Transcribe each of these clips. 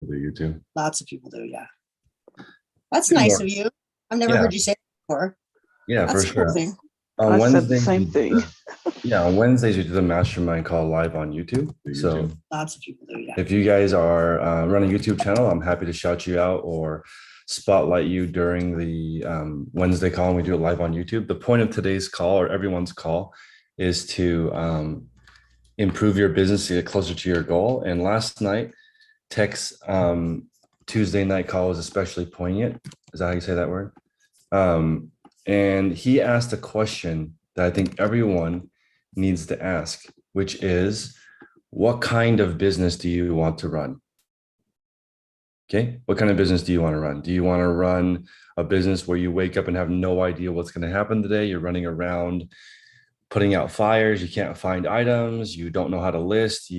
Do YouTube. Lots of people do, yeah. That's Good nice more. of you. I've never Yeah, heard you say that before. yeah, for That's a cool sure. thing. On I said the Wednesdays, same thing. yeah, on Wednesdays we do the mastermind call live on YouTube. So Lots of people do, yeah. if you guys are running a YouTube channel, I'm happy to shout you out or spotlight you during the Wednesday call. And we do it live on YouTube. The point of today's call or everyone's call is to improve your business to get closer to your goal. And last night, Tech's Tuesday night call was especially poignant. Is that how you say that word? And he asked a question that I think everyone needs to ask, which is, what kind of business do you want to run? Okay, what kind of business do you want to run? Do you want to run a business where you wake up and have no idea what's going to happen today? You're running around putting out fires, you can't find items, you don't know how to list,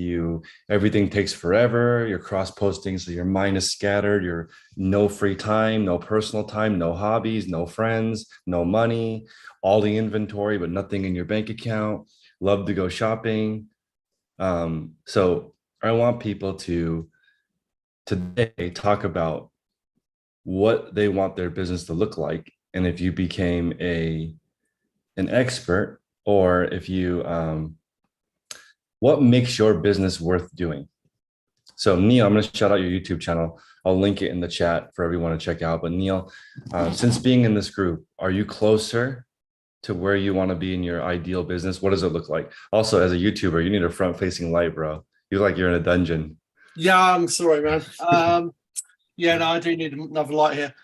everything takes forever, you're cross-posting, so your mind is scattered, you're no free time, no personal time, no hobbies, no friends, no money, all the inventory, but nothing in your bank account, love to go shopping. So I want people to today talk about what they want their business to look like. And if you became an expert, or if you, what makes your business worth doing? So Neil, I'm going to shout out your YouTube channel. I'll link it in the chat for everyone to check out. But Neil, since being in this group, are you closer to where you want to be in your ideal business? What does it look like? Also, as a YouTuber, you need a front-facing light, bro. You look like you're in a dungeon. Yeah, I'm sorry, man. Yeah, no, I do need another light here.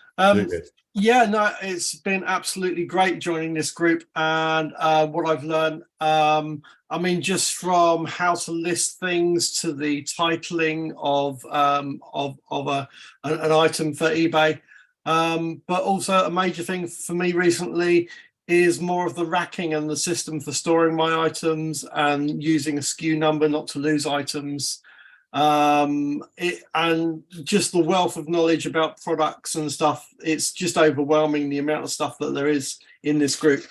Yeah, no, it's been absolutely great joining this group and what I've learned. I mean, just from how to list things to the titling of an item for eBay, but also a major thing for me recently is more of the racking and the system for storing my items and using a SKU number not to lose items. And just the wealth of knowledge about products and stuff, it's just overwhelming the amount of stuff that there is in this group.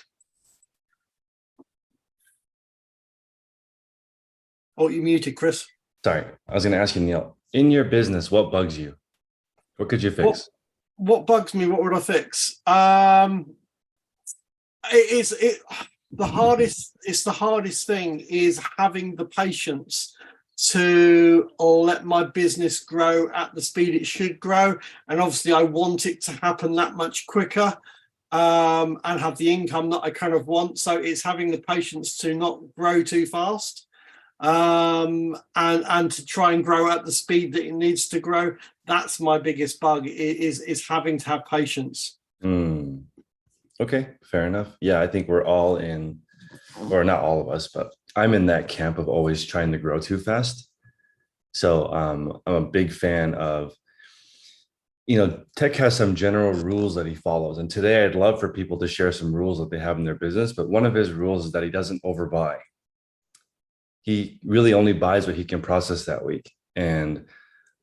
Oh, you muted, Chris. Sorry, I was going to ask you, Neil, in your business, what bugs you? What could you fix? What bugs me? What would I fix? The hardest thing is having the patience to let my business grow at the speed it should grow, and obviously I want it to happen that much quicker and have the income that I kind of want. So it's having the patience to not grow too fast and to try and grow at the speed that it needs to grow. That's my biggest bug, is having to have patience. Okay, fair enough. Yeah, I think we're all in, or not all of us, but I'm in that camp of always trying to grow too fast. So I'm a big fan of, Tech has some general rules that he follows. And today I'd love for people to share some rules that they have in their business. But one of his rules is that he doesn't overbuy. He really only buys what he can process that week. And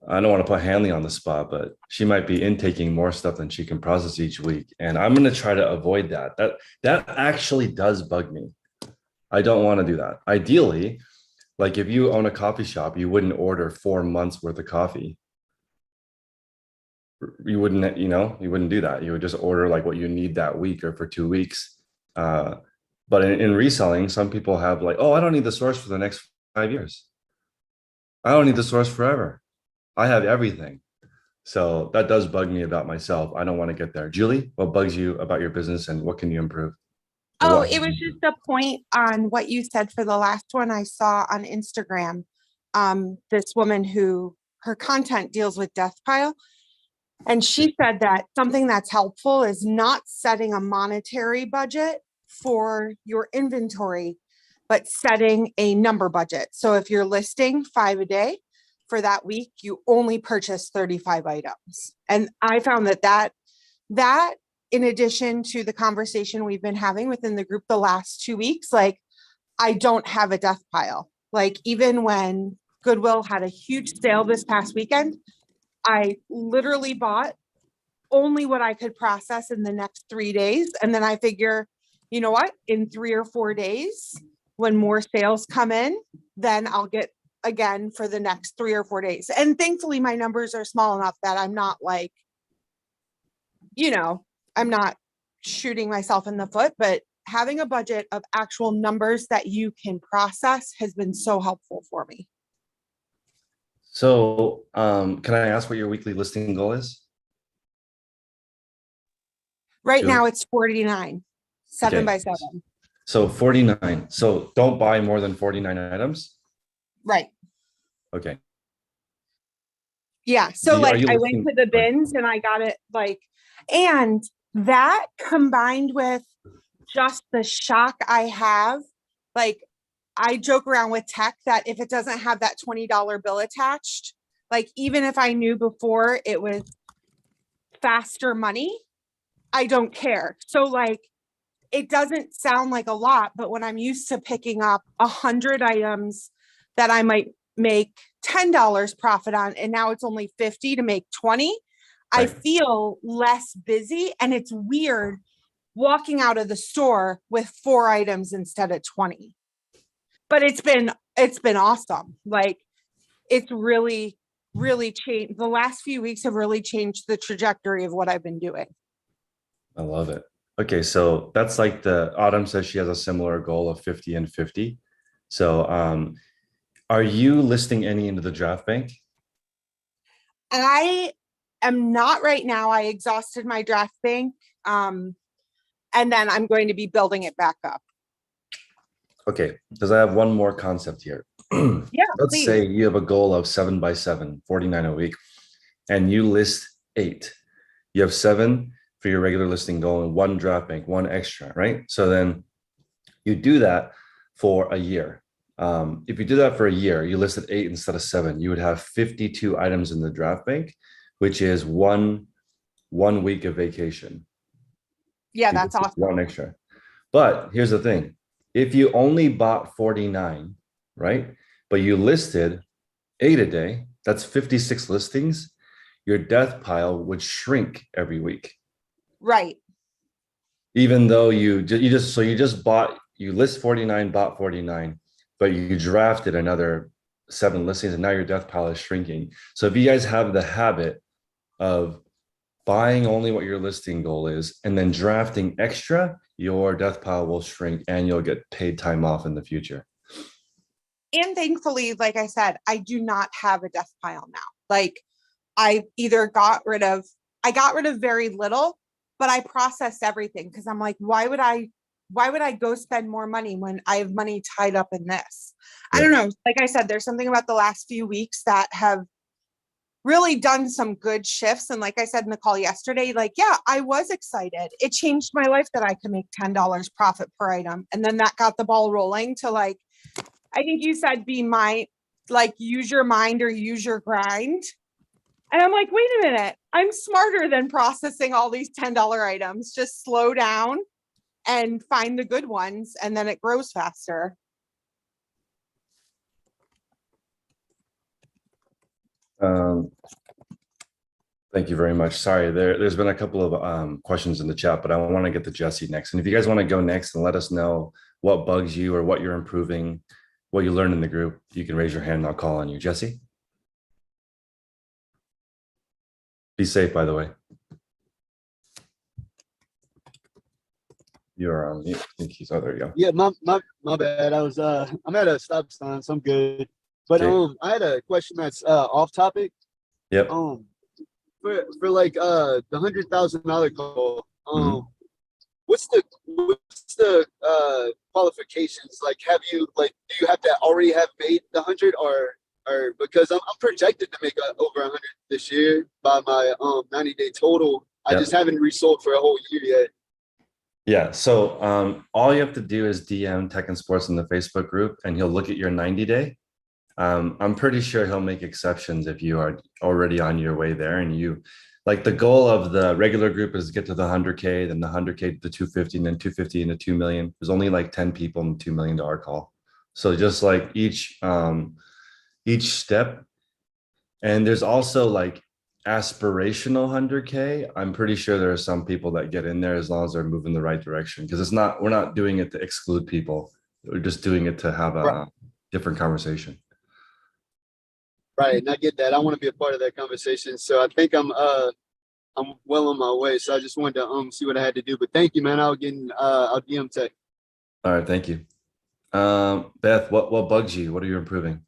I don't want to put Hanley on the spot, but she might be intaking more stuff than she can process each week. And I'm going to try to avoid that. That actually does bug me. I don't want to do that. Ideally, like if you own a coffee shop, you wouldn't order 4 months worth of coffee. You wouldn't, you wouldn't do that. You would just order like what you need that week or for 2 weeks. But in reselling, some people have like, oh, I don't need the source for the next 5 years. I don't need the source forever. I have everything. So that does bug me about myself. I don't want to get there. Julie, what bugs you about your business and what can you improve? Oh, it was just a point on what you said for the last one I saw on Instagram. This woman who her content deals with death pile. And she said that something that's helpful is not setting a monetary budget for your inventory, but setting a number budget. So if you're listing 5 a day for that week, you only purchase 35 items. And I found that in addition to the conversation we've been having within the group the last 2 weeks, like I don't have a death pile. Like even when Goodwill had a huge sale this past weekend, I literally bought only what I could process in the next 3 days. And then I figure, you know what, in 3 or 4 days, when more sales come in, then I'll get again for the next 3 or 4 days. And thankfully my numbers are small enough that I'm not like, I'm not shooting myself in the foot, but having a budget of actual numbers that you can process has been so helpful for me. So can I ask what your weekly listing goal is? Right Julie? now it's 49, 7 Okay. by 7. So 49. So don't buy more than 49 items. Right. Okay. Yeah. So Are you I went listing- to the bins and I got it and that combined with just the shock I have, I joke around with tech that if it doesn't have that $20 bill attached, even if I knew before it was faster money, I don't care. So it doesn't sound like a lot, but when I'm used to picking up 100 items that I might make $10 profit on, and now it's only 50 to make 20, I feel less busy. And it's weird walking out of the store with 4 items instead of 20. But it's been awesome. It's really, really changed. The last few weeks have really changed the trajectory of what I've been doing. I love it. Okay, so that's like the Autumn says she has a similar goal of 50 and 50. So are you listing any into the draft bank? I am not right now. I exhausted my draft bank. And then I'm going to be building it back up. Okay, because I have one more concept here. Yeah, Let's please. say you have a goal of 7 by 7, 49 a week, and you list 8. You have 7 for your regular listing goal and 1 draft bank, 1 extra, right? So then you do that for a year. If you do that for a year, you listed 8 instead of 7, you would have 52 items in the draft bank, which is one week of vacation. Yeah, that's awesome. 1 extra. But here's the thing. If you only bought 49, right? But you listed 8 a day, that's 56 listings. Your death pile would shrink every week. Right. Even though you list 49, bought 49, but you drafted another 7 listings and now your death pile is shrinking. So if you guys have the habit of buying only what your listing goal is and then drafting extra, your death pile will shrink and you'll get paid time off in the future. And thankfully, like I said, I do not have a death pile now. I either got rid of very little, but I processed everything because I'm like, why would I go spend more money when I have money tied up in this? Yeah. I don't know. Like I said, there's something about the last few weeks that have really done some good shifts. And like I said in the call yesterday, yeah, I was excited. It changed my life that I could make $10 profit per item. And then that got the ball rolling to I think you said use your mind or use your grind. And I'm like, wait a minute, I'm smarter than processing all these $10 items. Just slow down and find the good ones. And then it grows faster. Thank you very much. Sorry, there's been a couple of questions in the chat, but I want to get to Jesse next. And if you guys want to go next and let us know what bugs you or what you're improving, what you learned in the group, you can raise your hand and I'll call on you. Jesse? Be safe, by the way. You're on mute. I think he's, oh, there you go. Yeah, my bad. I'm at a stop sign, so I'm good. But Okay. I had a question that's off topic. Yep. For the $100,000 goal, Mhm. what's the qualifications? Do you have to already have made the 100 or because I'm projected to make over 100 this year by my 90-day total. I Yep. just haven't resold for a whole year yet. Yeah. So all you have to do is DM Tech and Sports in the Facebook group and he'll look at your 90-day. I'm pretty sure he'll make exceptions if you are already on your way there and you the goal of the regular group is to get to the 100K, then the 100K to 250, and then 250 into 2 million. There's only 10 people in the $2 million call. So just each step. And there's also aspirational 100K. I'm pretty sure there are some people that get in there as long as they're moving the right direction. Because we're not doing it to exclude people. We're just doing it to have a different conversation. Right, and I get that. I want to be a part of that conversation. So I think I'm well on my way. So I just wanted to see what I had to do. But thank you, man. I'll DM tech. All right, thank you. Beth, what bugs you? What are you improving?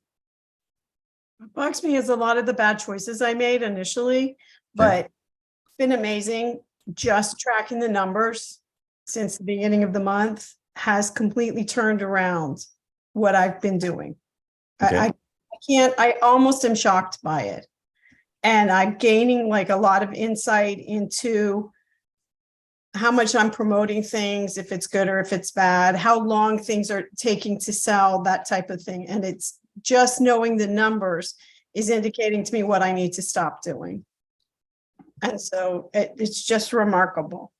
What bugs me is a lot of the bad choices I made initially, but it's been amazing. Just tracking the numbers since the beginning of the month has completely turned around what I've been doing. Okay. I can't, I almost am shocked by it. And I'm gaining like a lot of insight into how much I'm promoting things, if it's good or if it's bad, how long things are taking to sell, that type of thing. And it's just knowing the numbers is indicating to me what I need to stop doing. And so it's just remarkable.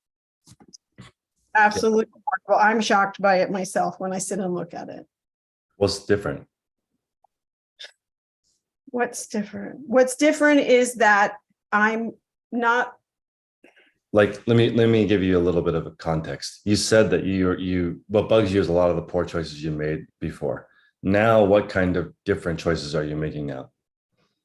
Absolutely remarkable. I'm shocked by it myself when I sit and look at it. What's different? What's different? What's different is that I'm not. Like, let me give you a little bit of a context. You said that what bugs you is a lot of the poor choices you made before. Now, what kind of different choices are you making now?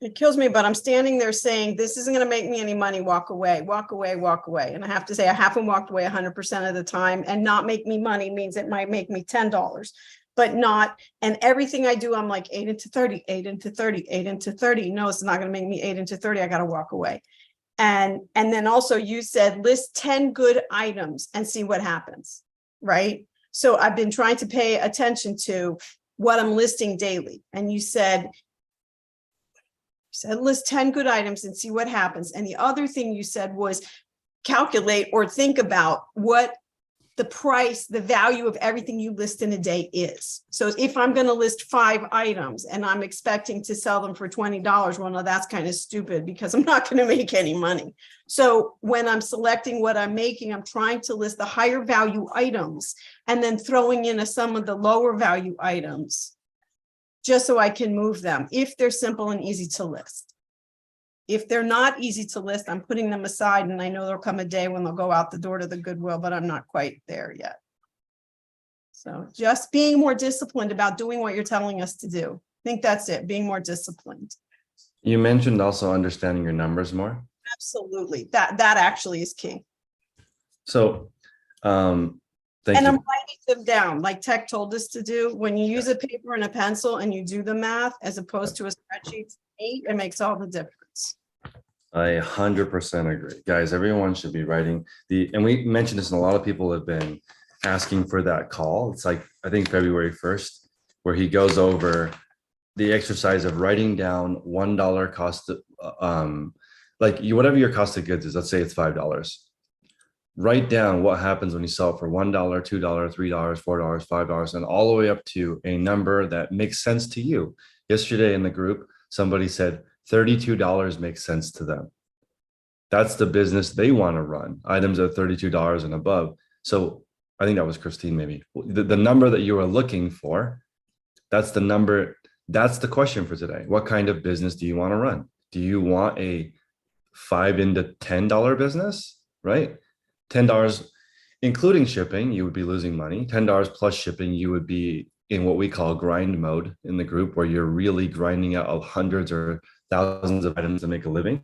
It kills me, but I'm standing there saying, this isn't going to make me any money. Walk away, walk away, walk away. And I have to say, I haven't walked away 100% of the time, and not make me money means it might make me $10, but not. And everything I do, I'm like 8 into 30, 8 into 30, 8 into 30. No, it's not going to make me 8 into 30. I got to walk away. And then also you said, list 10 good items and see what happens. Right. So I've been trying to pay attention to what I'm listing daily. And you said list 10 good items and see what happens. And the other thing you said was calculate or think about what the price, the value of everything you list in a day is. So if I'm going to list 5 items and I'm expecting to sell them for $20, well, no, that's kind of stupid because I'm not going to make any money. So when I'm selecting what I'm making, I'm trying to list the higher value items and then throwing in a sum of the lower value items just so I can move them if they're simple and easy to list. If they're not easy to list, I'm putting them aside, and I know there'll come a day when they'll go out the door to the Goodwill, but I'm not quite there yet. So just being more disciplined about doing what you're telling us to do. I think that's it, being more disciplined. You mentioned also understanding your numbers more. Absolutely. That actually is key. So, thank And you. I'm writing them down like Tech told us to do. When you use a paper and a pencil and you do the math as opposed to a spreadsheet, it makes all the difference. I 100% agree. Guys, everyone should be writing and we mentioned this, and a lot of people have been asking for that call. It's like, I think February 1st, where he goes over the exercise of writing down $1 cost, whatever your cost of goods is, let's say it's $5. Write down what happens when you sell it for $1, $2, $3, $4, $5, and all the way up to a number that makes sense to you. Yesterday in the group, somebody said $32 makes sense to them. That's the business they want to run, items at $32 and above. So I think that was Christine, maybe. The number that you were looking for, that's the number, that's the question for today. What kind of business do you want to run? Do you want a $5 into $10 business, right? $10, including shipping, you would be losing money. $10 plus shipping, you would be in what we call grind mode in the group, where you're really grinding out hundreds or thousands of items to make a living.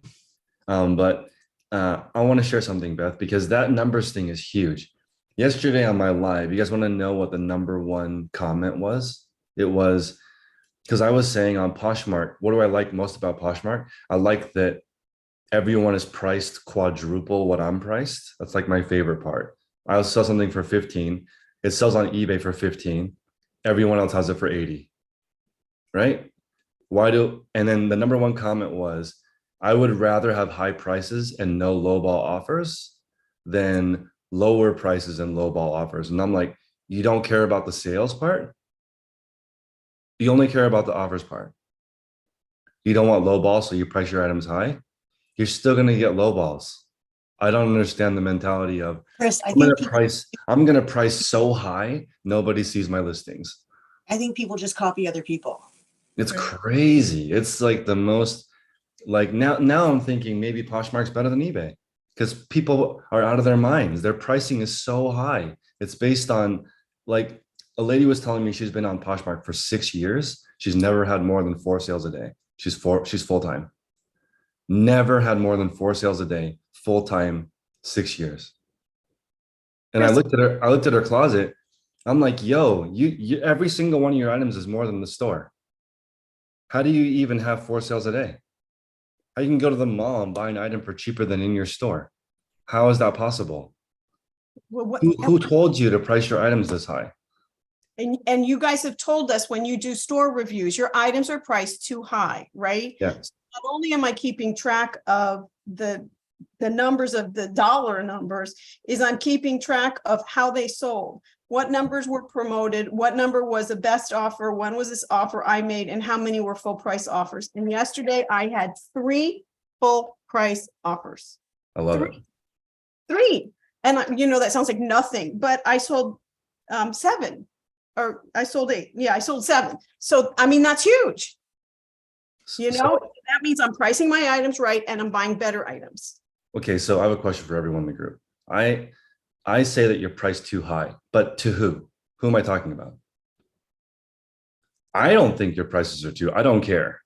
But I want to share something, Beth, because that numbers thing is huge. Yesterday on my live, you guys want to know what the number one comment was? It was because I was saying on Poshmark, what do I like most about Poshmark? I like that everyone is priced quadruple what I'm priced. That's like my favorite part. I'll sell something for 15. It sells on eBay for 15. Everyone else has it for 80, right? And then the number one comment was, I would rather have high prices and no lowball offers than lower prices and lowball offers. And I'm like, you don't care about the sales part? You only care about the offers part. You don't want lowball, so you price your items high. You're still going to get lowballs. I don't understand the mentality of, Chris, I'm going to price so high, nobody sees my listings. I think people just copy other people. It's crazy. It's like the most, like now I'm thinking maybe Poshmark's better than eBay because people are out of their minds. Their pricing is so high. It's based on, like, a lady was telling me she's been on Poshmark for 6 years. She's never had more than 4 sales a day. She's full-time. Never had more than 4 sales a day, full-time, 6 years. And I looked at her closet. I'm like, yo, you every single one of your items is more than the store. How do you even have 4 sales a day? How you can go to the mall and buy an item for cheaper than in your store? How is that possible? Well, Who told you to price your items this high? and you guys have told us when you do store reviews, your items are priced too high, right? Yeah. So not only am I keeping track of the numbers of the dollar numbers, is I'm keeping track of how they sold, what numbers were promoted, what number was the best offer, when was this offer I made, and how many were full price offers. And yesterday I had 3 full price offers. I love it. 3. And that sounds like nothing, but I sold 7, or I sold 8. Yeah, I sold 7. So, I mean, that's huge. That means I'm pricing my items right and I'm buying better items. Okay, so I have a question for everyone in the group. I say that you're priced too high, but to who? Who am I talking about? I don't think your prices are too. I don't care.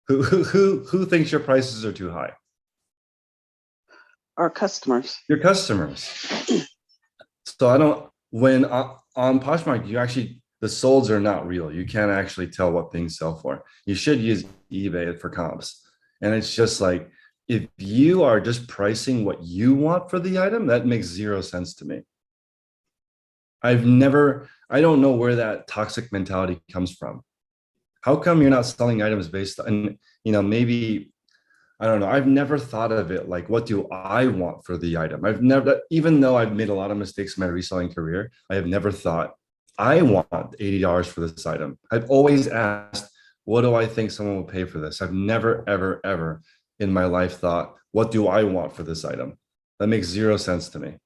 Who thinks your prices are too high? Our customers. Your customers. So I don't. When on Poshmark, the solds are not real. You can't actually tell what things sell for. You should use eBay for comps, and it's just like, if you are just pricing what you want for the item, that makes 0 sense to me. I don't know where that toxic mentality comes from. How come you're not selling items based on, maybe, I don't know. I've never thought of it like, what do I want for the item? Even though I've made a lot of mistakes in my reselling career, I have never thought, I want $80 for this item. I've always asked, what do I think someone will pay for this? I've never, ever, ever in my life thought, what do I want for this item? That makes 0 sense to me.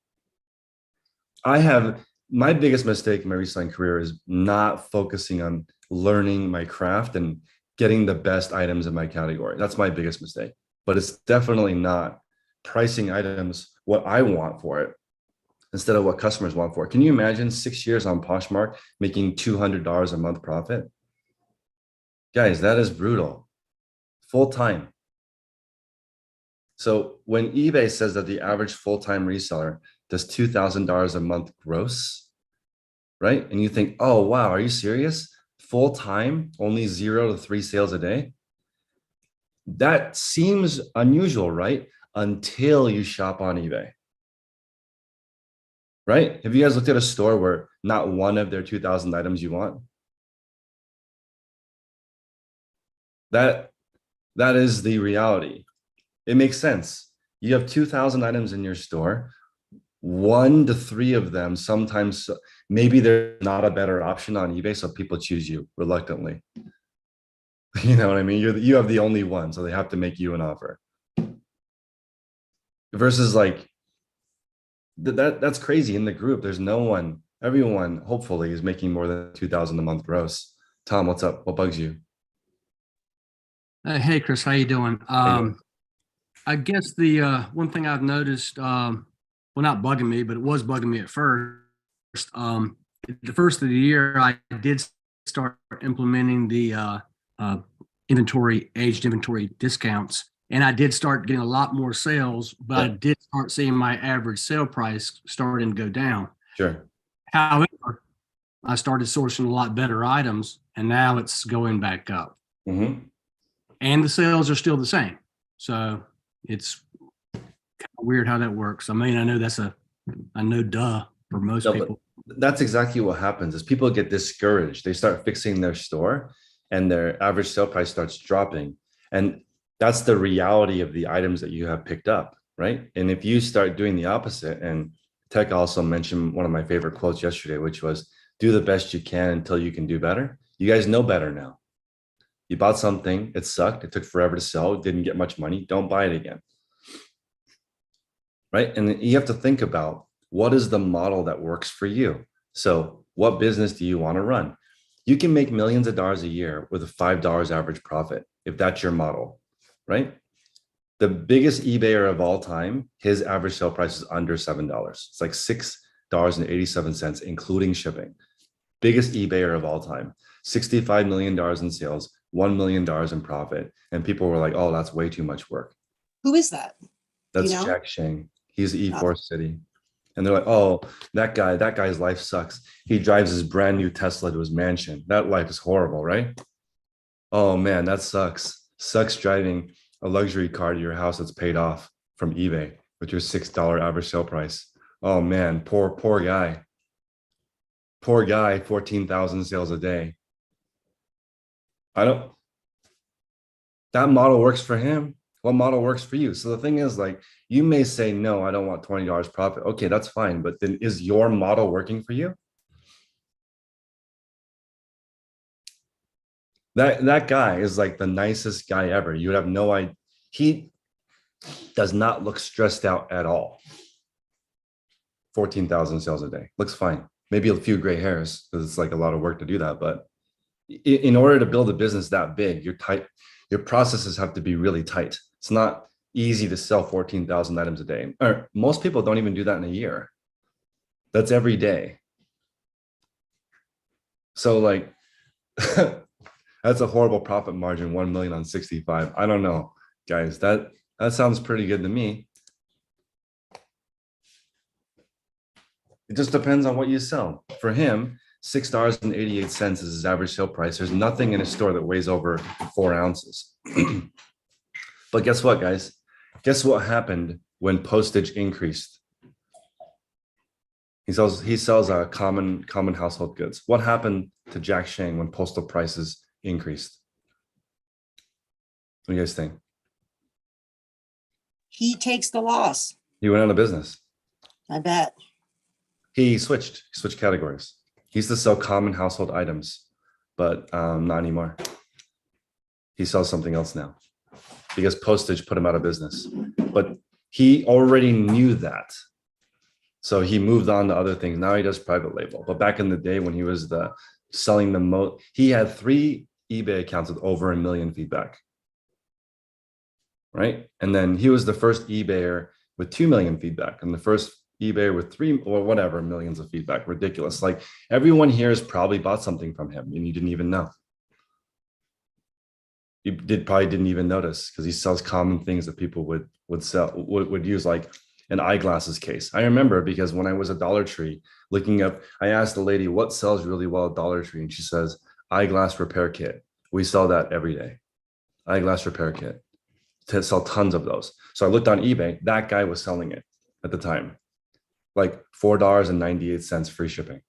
My biggest mistake in my reselling career is not focusing on learning my craft and getting the best items in my category. That's my biggest mistake, but it's definitely not pricing items what I want for it instead of what customers want for it. Can you imagine 6 years on Poshmark making $200 a month profit? Guys, that is brutal. Full time. So when eBay says that the average full-time reseller does $2,000 a month gross, right? And you think, oh, wow, are you serious? Full-time, only 0 to 3 sales a day? That seems unusual, right? Until you shop on eBay, right? Have you guys looked at a store where not one of their 2,000 items you want? That is the reality. It makes sense. You have 2,000 items in your store. 1 to 3 of them, sometimes maybe there's not a better option on eBay, so people choose you reluctantly. You know what I mean? You have the only one, so they have to make you an offer. Versus like that's crazy. In the group, there's no one. Everyone hopefully is making more than 2,000 a month gross. Tom, what's up? What bugs you? Hey, Chris, how you doing? I guess the one thing I've noticed, well, not bugging me, but it was bugging me at first. The first of the year, I did start implementing the aged inventory discounts, and I did start getting a lot more sales, but I did start seeing my average sale price starting to go down. Sure. However, I started sourcing a lot better items, and now it's going back up. Mm-hmm. And the sales are still the same. So it's kind of weird how that works. I mean, I know duh for most people. That's exactly what happens is people get discouraged. They start fixing their store and their average sale price starts dropping. And that's the reality of the items that you have picked up, right? And if you start doing the opposite, and Tech also mentioned one of my favorite quotes yesterday, which was, do the best you can until you can do better. You guys know better now. You bought something, it sucked, it took forever to sell, didn't get much money, don't buy it again. Right? And you have to think about, what is the model that works for you? So what business do you want to run? You can make millions of dollars a year with a $5 average profit, if that's your model, right? The biggest eBayer of all time, his average sale price is under $7. It's like $6.87, including shipping. Biggest eBayer of all time, $65 million in sales, $1 million in profit. And people were like, oh, that's way too much work. Who is that? That's You know? Jack Shang. He's E4 City. And they're like, oh, that guy's life sucks. He drives his brand new Tesla to his mansion. That life is horrible, right? Oh man, that sucks. Sucks driving a luxury car to your house that's paid off from eBay with your $6 average sale price. Oh man, poor guy. Poor guy, 14,000 sales a day. That model works for him. What model works for you? So the thing is, like, you may say, no, I don't want $20 profit. Okay, that's fine. But then is your model working for you? That guy is like the nicest guy ever. You would have no idea. He does not look stressed out at all. 14,000 sales a day. Looks fine. Maybe a few gray hairs because it's like a lot of work to do that. But in order to build a business that big, your processes have to be really tight. It's not easy to sell 14,000 items a day. Or most people don't even do that in a year. That's every day. So like, that's a horrible profit margin, 1 million on 65. I don't know, guys. That sounds pretty good to me. It just depends on what you sell. For him, $6.88 is his average sale price. There's nothing in his store that weighs over 4 ounces. But guess what, guys? Guess what happened when postage increased? He sells common household goods. What happened to Jack Shang when postal prices increased? What do you guys think? He takes the loss. He went out of business. I bet. He switched categories. He used to sell common household items, but not anymore. He sells something else now because postage put him out of business. But he already knew that. So he moved on to other things. Now he does private label. But back in the day when he was selling the most, he had 3 eBay accounts with over 1 million feedback. Right? And then he was the first eBayer with 2 million feedback and the first eBay with 3 or whatever millions of feedback. Ridiculous. Like everyone here has probably bought something from him and you didn't even know. You probably didn't even notice because he sells common things that people would use, like an eyeglasses case. I remember because when I was at Dollar Tree looking up, I asked the lady what sells really well at Dollar Tree, and she says eyeglass repair kit. We sell that every day. Eyeglass repair kit. To sell tons of those. So I looked on eBay. That guy was selling it at the time, like $4.98 free shipping.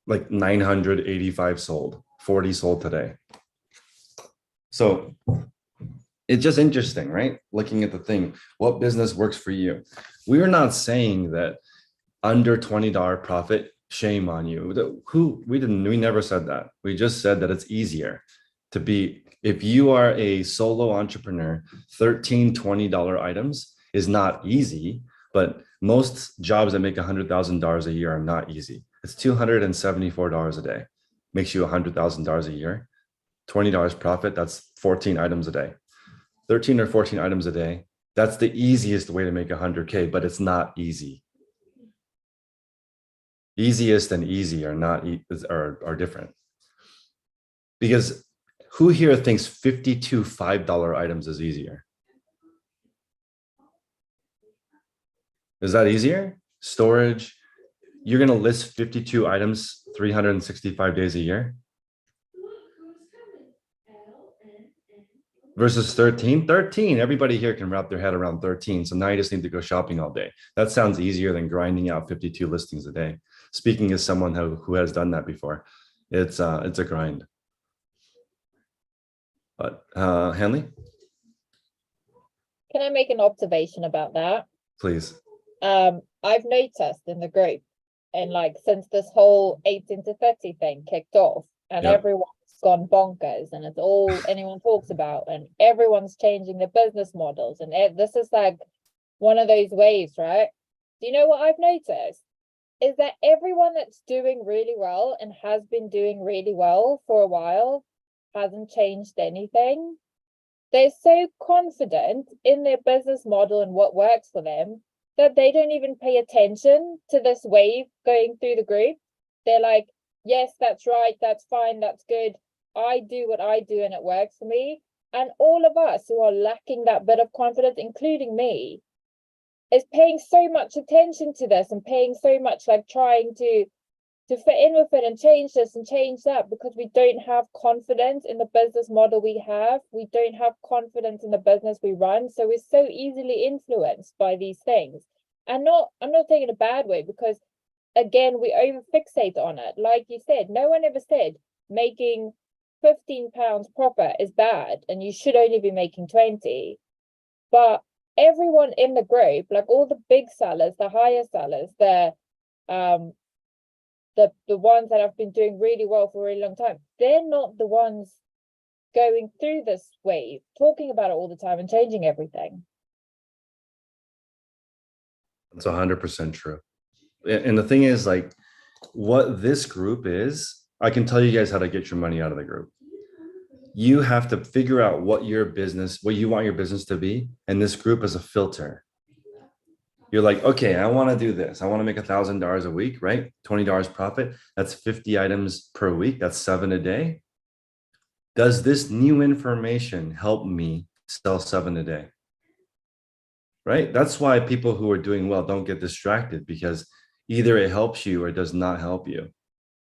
Like 985 sold, 40 sold today. So it's just interesting, right? Looking at the thing, what business works for you? We are not saying that under $20 profit, shame on you. We never said that. We just said that it's easier to be, if you are a solo entrepreneur, $13, $20 items is not easy, but most jobs that make $100,000 a year are not easy. It's $274 a day, makes you $100,000 a year. $20 profit, that's 14 items a day. 13 or 14 items a day, that's the easiest way to make 100K, but it's not easy. Easiest and easy are not are different. Because who here thinks 52 $5 items is easier? Is that easier? Storage, you're going to list 52 items 365 days a year versus 13. Everybody here can wrap their head around 13. So now you just need to go shopping all day. That sounds easier than grinding out 52 listings a day. Speaking as someone who has done that before, it's a grind. But Hanley, can I make an observation about that? please. I've noticed in the group, and like since this whole 18 to 30 thing kicked off, and Yep. everyone's gone bonkers, and it's all anyone talks about, and everyone's changing their business models, and this is like one of those waves, right? Do you know what I've noticed? Is that everyone that's doing really well and has been doing really well for a while hasn't changed anything. They're so confident in their business model and what works for them that they don't even pay attention to this wave going through the group. They're like, yes, that's right, that's fine, that's good. I do what I do and it works for me. And all of us who are lacking that bit of confidence, including me, is paying so much attention to this and paying so much like trying to fit in with it and change this and change that because we don't have confidence in the business model we have. We don't have confidence in the business we run. So we're so easily influenced by these things. And I'm not saying in a bad way, because again, we over fixate on it. Like you said, no one ever said making £15 profit is bad and you should only be making 20. But everyone in the group, like all the big sellers, the higher sellers, the ones that have been doing really well for a really long time, they're not the ones going through this wave, talking about it all the time and changing everything. That's 100% true. And the thing is, like, what this group is, I can tell you guys how to get your money out of the group. You have to figure out what you want your business to be. And this group is a filter. You're like, okay, I want to do this. I want to make $1,000 a week, right? $20 profit. That's 50 items per week. That's 7 a day. Does this new information help me sell 7 a day? Right? That's why people who are doing well don't get distracted, because either it helps you or it does not help you.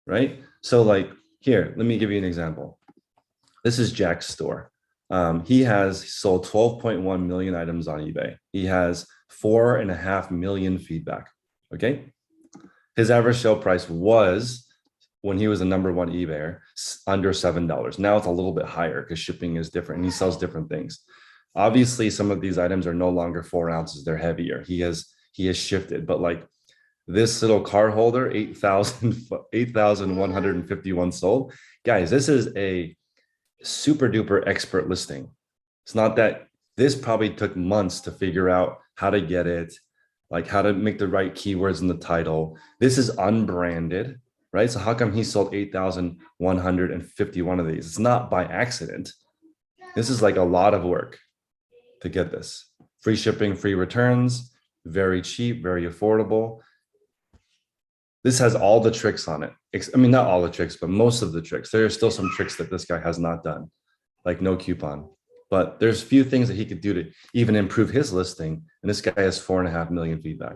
Right? So like here, let me give you an example. This is Jack's store. He has sold 12.1 million items on eBay. He has 4.5 million feedback. Okay. His average sale price was, when he was the #1 eBayer, under $7. Now it's a little bit higher because shipping is different and he sells different things. Obviously, some of these items are no longer 4 ounces. They're heavier. He has shifted, but like this little car holder, 8,151 sold. Guys, this is a super duper expert listing. It's not that this probably took months to figure out how to get it, like how to make the right keywords in the title. This is unbranded, right? So how come he sold 8,151 of these? It's not by accident. This is like a lot of work to get this. Free shipping, free returns, very cheap, very affordable. This has all the tricks on it. I mean, not all the tricks, but most of the tricks. There are still some tricks that this guy has not done, like no coupon. But there's few things that he could do to even improve his listing. And this guy has 4.5 million feedback.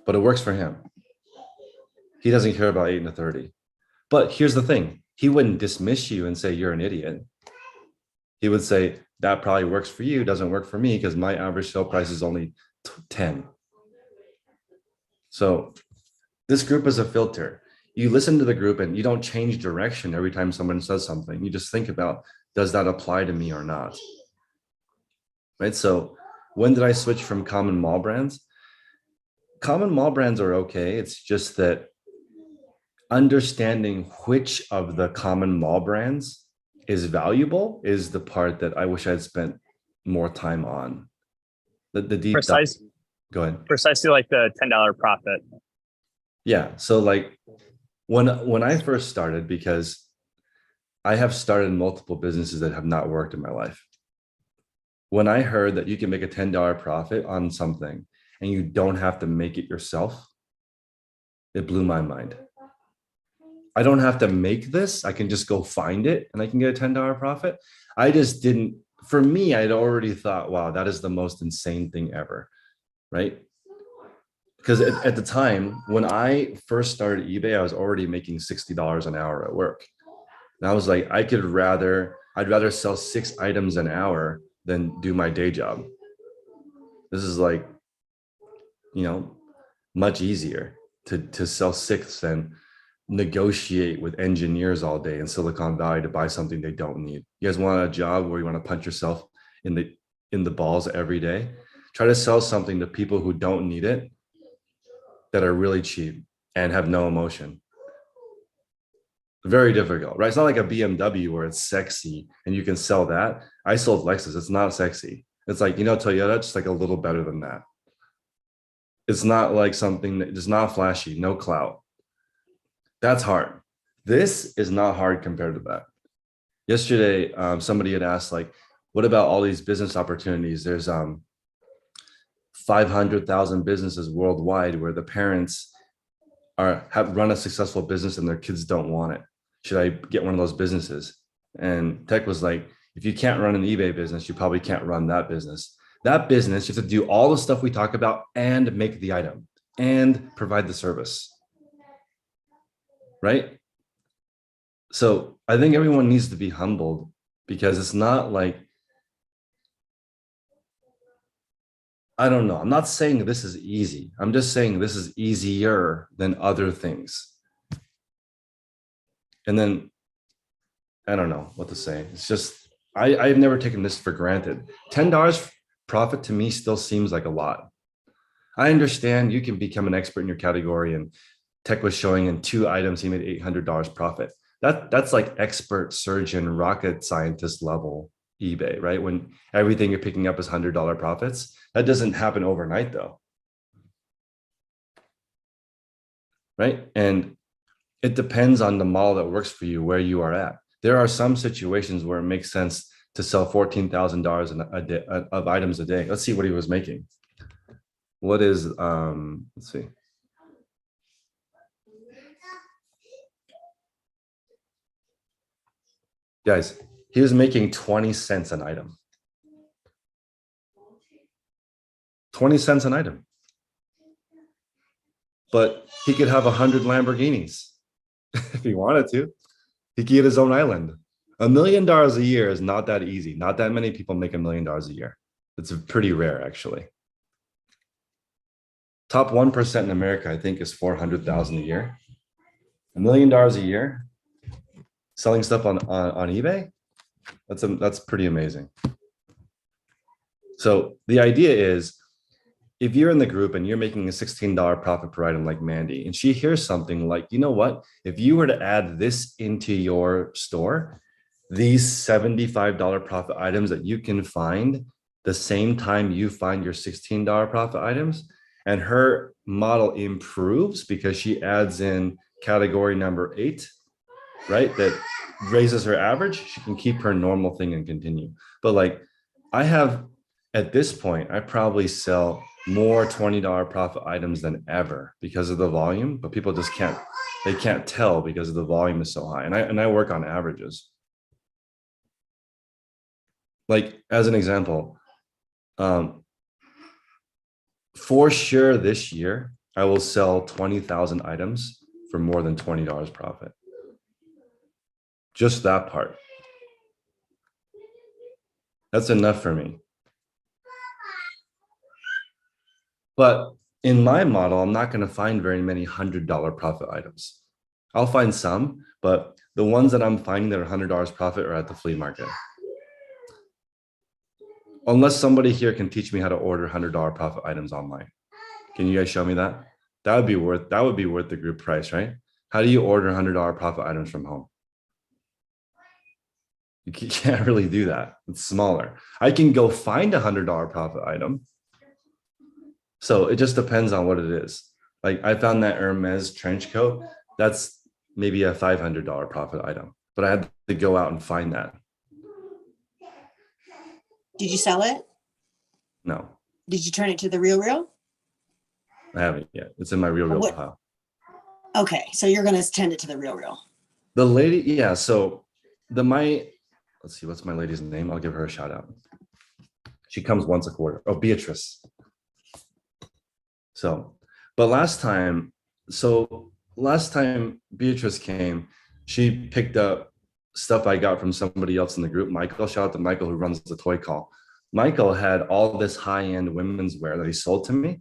But it works for him. He doesn't care about 8 and a 30. But here's the thing. He wouldn't dismiss you and say you're an idiot. He would say, that probably works for you, doesn't work for me because my average sale price is only 10. So this group is a filter. You listen to the group and you don't change direction every time someone says something. You just think about, does that apply to me or not? Right? So when did I switch from common mall brands? Common mall brands are okay. It's just that understanding which of the common mall brands is valuable is the part that I wish I'd spent more time on. The deep dive. Go ahead. Precisely like the $10 profit. Yeah. So like when I first started, because I have started multiple businesses that have not worked in my life. When I heard that you can make a $10 profit on something and you don't have to make it yourself, it blew my mind. I don't have to make this. I can just go find it and I can get a $10 profit. I just didn't, for me, I'd already thought, wow, that is the most insane thing ever. Right? Because at the time when I first started eBay, I was already making $60 an hour at work. And I was like, I'd rather sell 6 items an hour than do my day job. This is like, much easier to sell 6 than negotiate with engineers all day in Silicon Valley to buy something they don't need. You guys want a job where you want to punch yourself in the balls every day? Try to sell something to people who don't need it, that are really cheap and have no emotion. Very difficult, right? It's not like a BMW where it's sexy and you can sell that. I sold Lexus. It's not sexy. It's like, Toyota, just like a little better than that. It's not like something that is not flashy, no clout. That's hard. This is not hard compared to that. Yesterday, somebody had asked, like, what about all these business opportunities? There's 500,000 businesses worldwide where the parents have run a successful business and their kids don't want it. should I get one of those businesses? And Tech was like, if you can't run an eBay business, you probably can't run that business. That business, you have to do all the stuff we talk about and make the item and provide the service. Right? So I think everyone needs to be humbled, because it's not like, I don't know. I'm not saying this is easy. I'm just saying this is easier than other things. And then I don't know what to say. It's just, I've never taken this for granted. $10 profit to me still seems like a lot. I understand you can become an expert in your category, and Tech was showing in 2 items, he made $800 profit. That's like expert surgeon, rocket scientist level eBay, right? When everything you're picking up is $100 profits. That doesn't happen overnight though. Right? And it depends on the model that works for you, where you are at. There are some situations where it makes sense to sell $14,000 a day of items a day. Let's see what he was making. What is, let's see. Guys, he was making 20 cents an item. 20 cents an item. But he could have 100 Lamborghinis if he wanted to. He could get his own island. $1 million a year is not that easy. Not that many people make $1 million a year. It's pretty rare, actually. Top 1% in America, I think, is 400,000 a year. $1 million a year selling stuff on eBay. That's pretty amazing. So the idea is, if you're in the group and you're making a $16 profit per item like Mandy, and she hears something like, you know what, if you were to add this into your store, these $75 profit items that you can find the same time you find your $16 profit items, and her model improves because she adds in category number 8, right? That raises her average. She can keep her normal thing and continue. But like, I have, at this point, I probably sell more $20 profit items than ever because of the volume, but people just can't tell because the volume is so high. And I work on averages. Like, as an example, for sure this year, I will sell 20,000 items for more than $20 profit. Just that part. That's enough for me. But in my model, I'm not going to find very many $100 profit items. I'll find some, but the ones that I'm finding that are $100 profit are at the flea market. Unless somebody here can teach me how to order $100 profit items online. Can you guys show me that? That would be worth the group price, right? How do you order $100 profit items from home? You can't really do that. It's smaller. I can go find a $100 profit item. So it just depends on what it is. Like, I found that Hermes trench coat. That's maybe a $500 profit item, but I had to go out and find that. Did you sell it? No, Did you turn it to the Real? I haven't yet. It's in my Real What- pile. Okay, so you're gonna send it to the Real. The lady, yeah. So let's see, what's my lady's name? I'll give her a shout out. She comes once a quarter. Oh, Beatrice. So, but last time Beatrice came, she picked up stuff I got from somebody else in the group. Michael, shout out to Michael, who runs the toy call. Michael had all this high-end women's wear that he sold to me.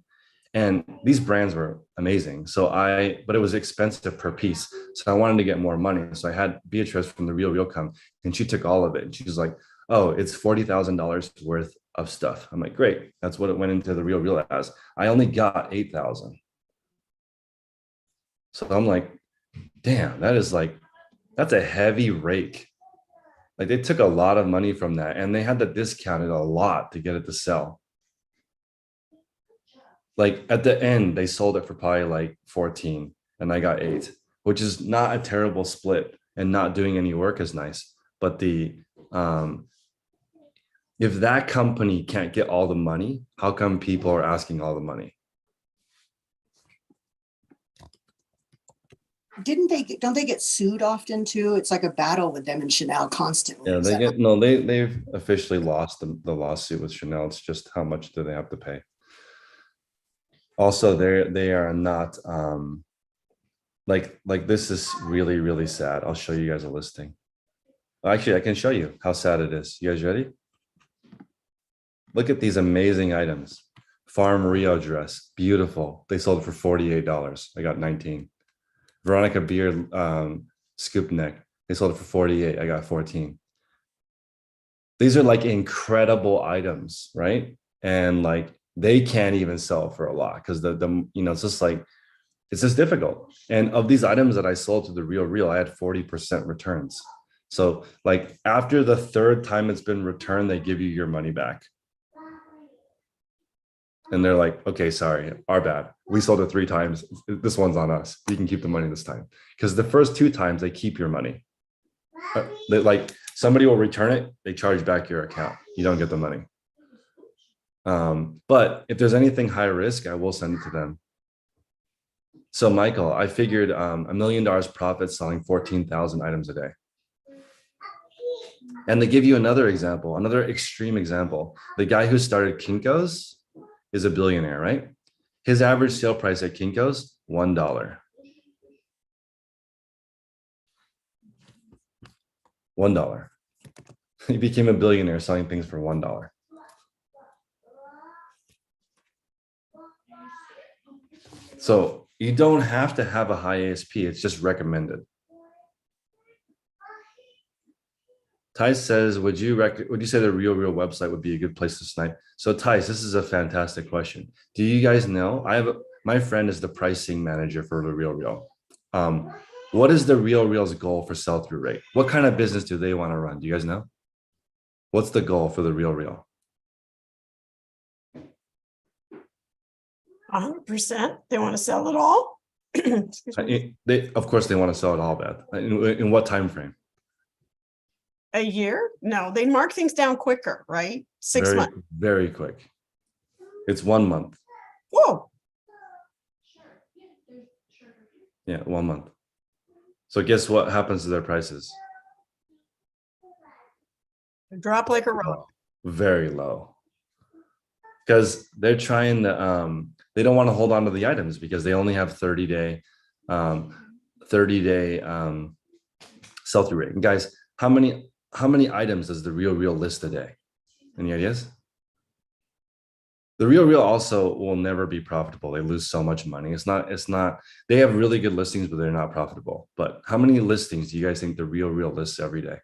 And these brands were amazing. But it was expensive per piece. So I wanted to get more money. So I had Beatrice from the Real come, and she took all of it. And she was like, oh, it's $40,000 worth of stuff. I'm like, great. That's what it went into the Real as. I only got 8,000. So I'm like, damn, that's a heavy rake. Like, they took a lot of money from that, and they had to discount it a lot to get it to sell. Like, at the end, they sold it for probably like 14 and I got 8, which is not a terrible split, and not doing any work is nice. But if that company can't get all the money, how come people are asking all the money? don't they get sued often too? It's like a battle with them and Chanel constantly. Yeah, Is they that- get, no, they've officially lost the lawsuit with Chanel. It's just how much do they have to pay? Also, they are not, like this is really, really sad. I'll show you guys a listing. Actually, I can show you how sad it is. You guys ready? Look at these amazing items. Farm Rio dress, beautiful. They sold it for $48. I got 19. Veronica Beard scoop neck. They sold it for 48. I got 14. These are like incredible items, right? And like they can't even sell for a lot because the it's just like it's just difficult. And of these items that I sold to the Real, I had 40% returns. So like after the third time it's been returned, they give you your money back. And they're like, okay, sorry, our bad. We sold it 3 times. This one's on us. You can keep the money this time. Because the first 2 times they keep your money. Like somebody will return it, they charge back your account. You don't get the money. But if there's anything high risk, I will send it to them. So Michael, I figured $1 million profit selling 14,000 items a day. And to give you another example, another extreme example, the guy who started Kinko's is a billionaire, right? His average sale price at Kinko's, $1. $1. He became a billionaire selling things for $1. So you don't have to have a high ASP. It's just recommended. Ty says, would you say the Real website would be a good place to snipe? So Thijs, this is a fantastic question. Do you guys know? My friend is the pricing manager for the Real. What is the Real's goal for sell-through rate? What kind of business do they want to run? Do you guys know? What's the goal for the Real? 100%. They want to sell it all. Excuse me. Of course, they want to sell it all, Beth. In what time frame? A year? No, they mark things down quicker, right? 6 months. Very quick. It's 1 month. Whoa. Yeah, 1 month. So guess what happens to their prices? Drop like a rock. Very low. Because they're trying to, they don't want to hold on to the items because they only have 30-day sell-through rate. And guys, how many items does the Real list a day? Any ideas? The Real also will never be profitable. They lose so much money. It's not, they have really good listings, but they're not profitable. But how many listings do you guys think the Real lists every day?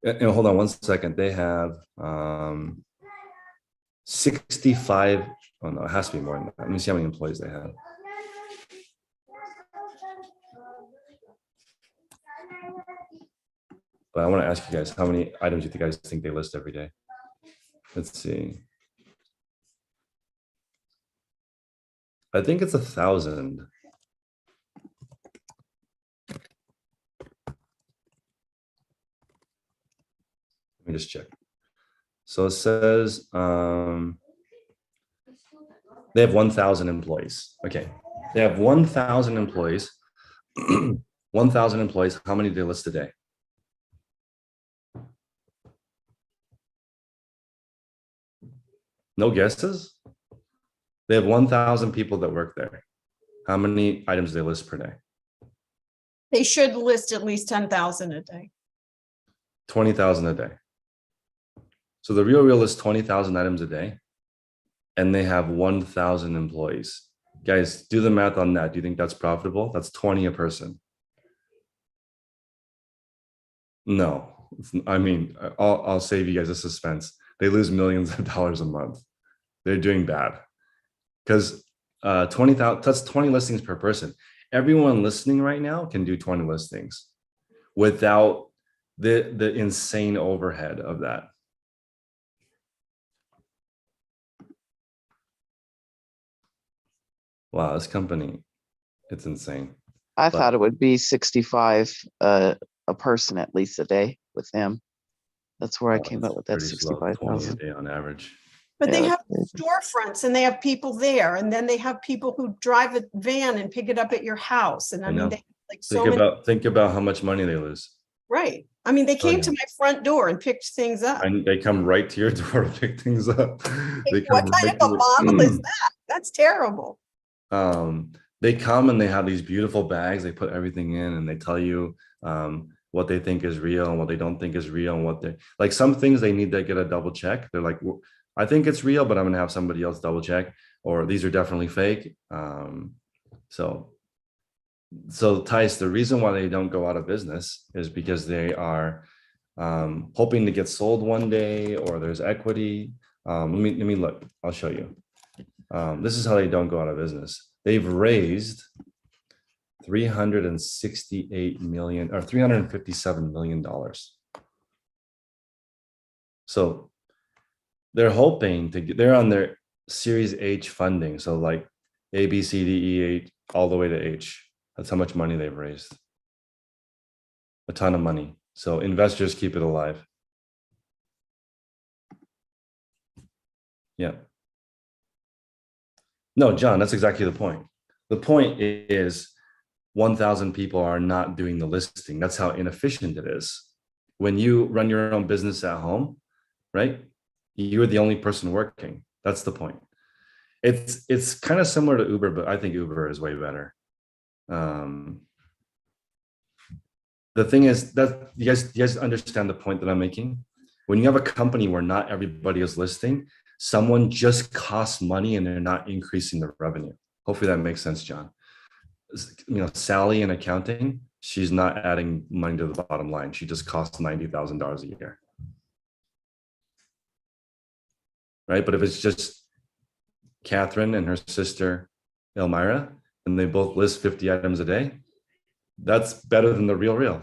And hold on 1 second. They have 65. Oh no, it has to be more than that. Let me see how many employees they have. But I want to ask you guys, how many items do you guys think they list every day? Let's see. I think it's 1,000. Let me just check. So it says they have 1,000 employees. Okay, they have 1,000 employees. 1,000 employees. How many do they list a day? No guesses? They have 1,000 people that work there. How many items do they list per day? They should list at least 10,000 a day. 20,000 a day. So the Real lists 20,000 items a day, and they have 1,000 employees. Guys, do the math on that. Do you think that's profitable? That's 20 a person. No, I mean, I'll save you guys a suspense. They lose millions of dollars a month. They're doing bad because 20,000, that's 20 listings per person. Everyone listening right now can do 20 listings without the insane overhead of that. Wow, this company, it's insane. I But- thought it would be 65 a person at least a day with him. That's where I came It's up with that pretty slow, 20 a 65,000. day on average. But they Yeah, have that's storefronts and they have people there, and then they have people who drive a van and pick it up at your house. And I I mean, know. they like so many, Think about how much money they lose. right? I mean, they Oh, came yeah. to my front door and picked things up. And they come right to your door to pick things up. They What come kind right of to a model is your, that? That's terrible. they come and they have these beautiful bags. They put everything in and they tell you what they think is real and what they don't think is real and what they like. Some things they need to get a double check. They're like, "Well, I think it's real, but I'm gonna have somebody else double check, or these are definitely fake." So Tice, the reason why they don't go out of business is because they are hoping to get sold one day, or there's equity. Let me look. I'll show you. This is how they don't go out of business. They've raised 368 million or $357 million. So they're hoping to get, they're on their Series H funding. So like A, B, C, D, E, H, all the way to H. That's how much money they've raised. A ton of money. So investors keep it alive. Yeah. No, John, that's exactly the point. The point is 1,000 people are not doing the listing. That's how inefficient it is. When you run your own business at home, right? You're the only person working. That's the point. It's kind of similar to Uber, but I think Uber is way better. The thing is that you guys understand the point that I'm making. When you have a company where not everybody is listing, someone just costs money and they're not increasing the revenue. Hopefully that makes sense, John. You know, Sally in accounting, she's not adding money to the bottom line. She just costs $90,000 a year. Right? But if it's just Catherine and her sister Elmira, and they both list 50 items a day, that's better than the real.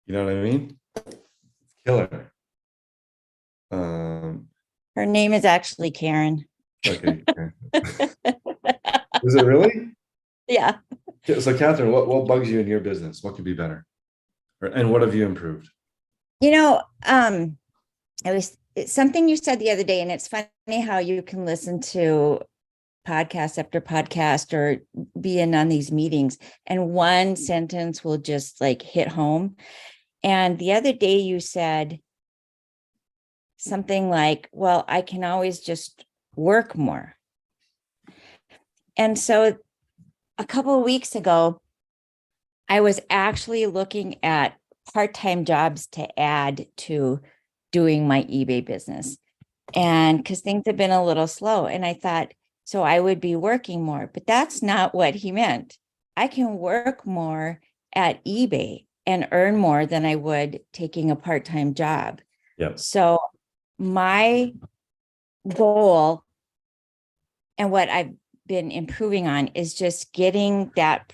You know what I mean? Killer. Her name is actually Karen. Okay. Is it really? Yeah. So Catherine, what bugs you in your business? What could be better? And what have you improved? You know, it's something you said the other day, and it's funny how you can listen to podcast after podcast or be in on these meetings, and one sentence will just like hit home. And the other day you said something like, well, I can always just work more. And so a couple of weeks ago, I was actually looking at part-time jobs to add to doing my eBay business. And because things have been a little slow, and I thought, so I would be working more, but that's not what he meant. I can work more at eBay and earn more than I would taking a part-time job. Yeah. So my goal and what I've been improving on is just getting that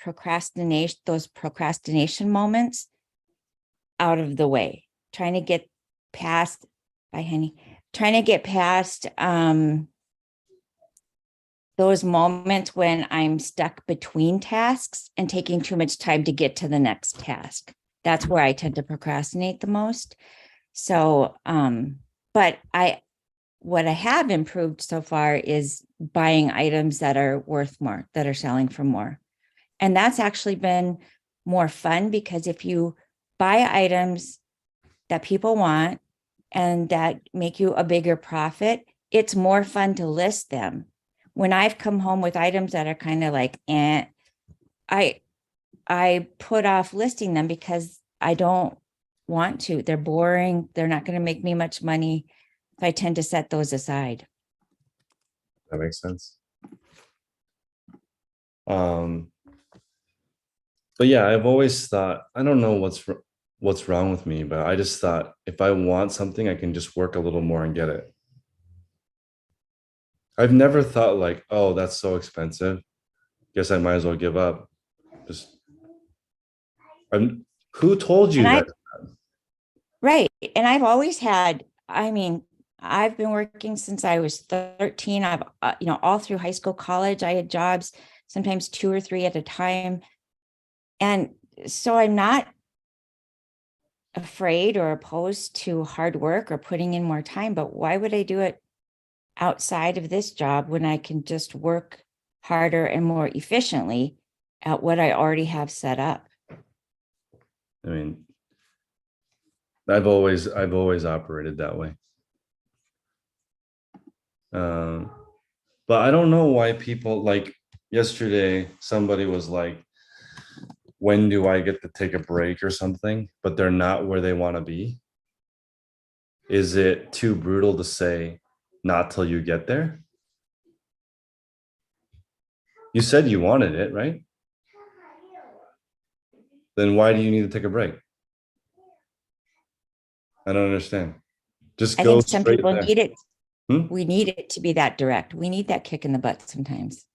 those procrastination moments out of the way, trying to get past, those moments when I'm stuck between tasks and taking too much time to get to the next task. That's where I tend to procrastinate the most. So, but what I have improved so far is buying items that are worth more, that are selling for more. And that's actually been more fun, because if you buy items that people want and that make you a bigger profit, it's more fun to list them. When I've come home with items that are kind of like, I put off listing them because I don't want to. They're boring. They're not going to make me much money. I tend to set those aside. That makes sense. But yeah, I've always thought, I don't know what's wrong with me, but I just thought if I want something, I can just work a little more and get it. I've never thought like, oh, that's so expensive. Guess I might as well give up. Who told you that? Right. And I've always had, I've been working since I was 13. I've, all through high school, college, I had jobs, sometimes 2 or 3 at a time. And so I'm not afraid or opposed to hard work or putting in more time, but why would I do it outside of this job when I can just work harder and more efficiently at what I already have set up? I mean, I've always operated that way. But I don't know why people, like yesterday, somebody was like, when do I get to take a break or something, but they're not where they want to be. Is it too brutal to say not till you get there? You said you wanted it, right? Then why do you need to take a break? I don't understand. Just I go think some straight people there. need it. Hmm? We need it to be that direct. We need that kick in the butt sometimes.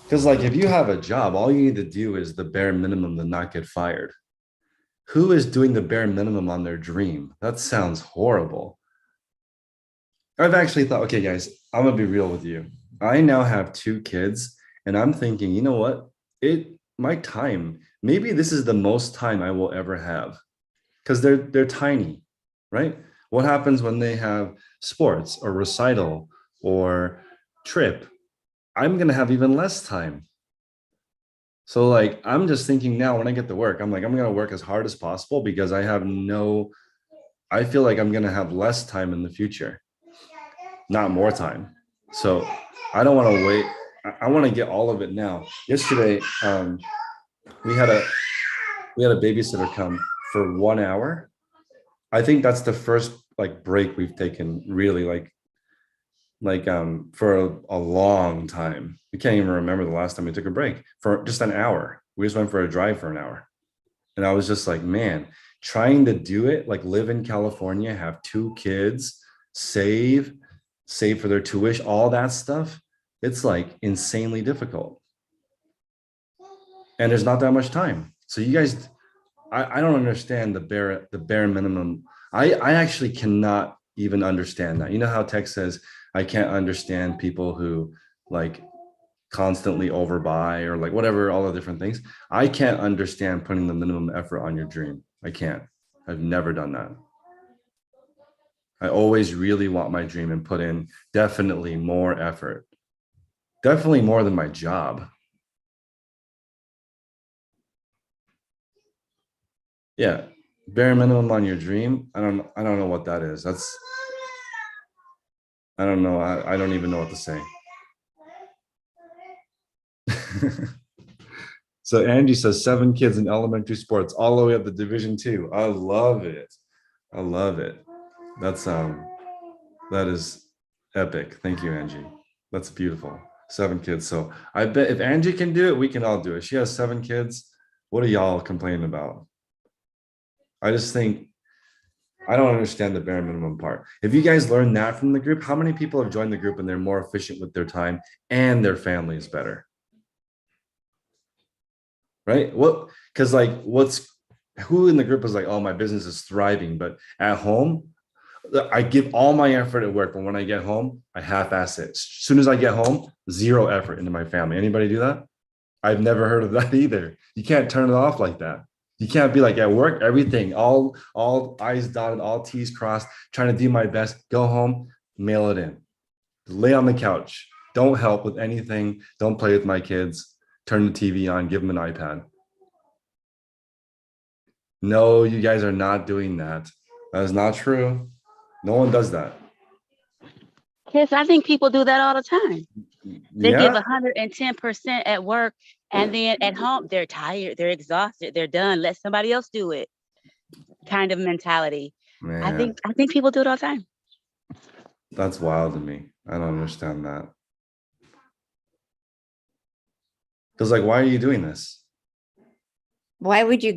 Because like if you have a job, all you need to do is the bare minimum to not get fired. Who is doing the bare minimum on their dream? That sounds horrible. I've actually thought, okay, guys, I'm gonna be real with you. I now have 2 kids, and I'm thinking, you know what? My time, maybe this is the most time I will ever have. Because they're tiny, right? What happens when they have sports or recital or trip? I'm gonna have even less time. So like, I'm just thinking now when I get to work, I'm like, I'm gonna work as hard as possible because I feel like I'm gonna have less time in the future, not more time. So I don't want to wait. I want to get all of it now. Yesterday, we had a babysitter come for 1 hour. I think that's the first like break we've taken really for a long time. We can't even remember the last time we took a break for just an hour. We just went for a drive for an hour. And I was just like, man, trying to do it, like live in California, have 2 kids, save for their tuition, all that stuff. It's like insanely difficult. And there's not that much time. So you guys, I don't understand the bare minimum. I actually cannot even understand that. You know how Tech says, I can't understand people who like constantly overbuy or like whatever, all the different things. I can't understand putting the minimum effort on your dream. I can't. I've never done that. I always really want my dream and put in definitely more effort. Definitely more than my job. Yeah, bare minimum on your dream. I don't know what that is. I don't know. I don't even know what to say. So Angie says 7 kids in elementary sports all the way up to Division 2. I love it. I love it. That is epic. Thank you, Angie. That's beautiful. 7 kids. So I bet if Angie can do it, we can all do it. She has 7 kids. What are y'all complaining about? I just think I don't understand the bare minimum part. If you guys learn that from the group, how many people have joined the group and they're more efficient with their time and their family is better? Right? Because like who in the group is like, oh, my business is thriving, but at home, I give all my effort at work, but when I get home, I half-ass it. As soon as I get home, 0 effort into my family. Anybody do that? I've never heard of that either. You can't turn it off like that. You can't be like at work, everything, all I's dotted, all T's crossed, trying to do my best, go home, mail it in. Lay on the couch. Don't help with anything. Don't play with my kids. Turn the TV on, give them an iPad. No, you guys are not doing that. That is not true. No one does that. Yes, I think people do that all the time. They give Yeah. 110% at work, and then at home, they're tired, they're exhausted, they're done. Let somebody else do it. Kind of mentality. I Man, think people do it all the time. that's wild to me. I don't understand that. Because like, why are you doing this? Why would you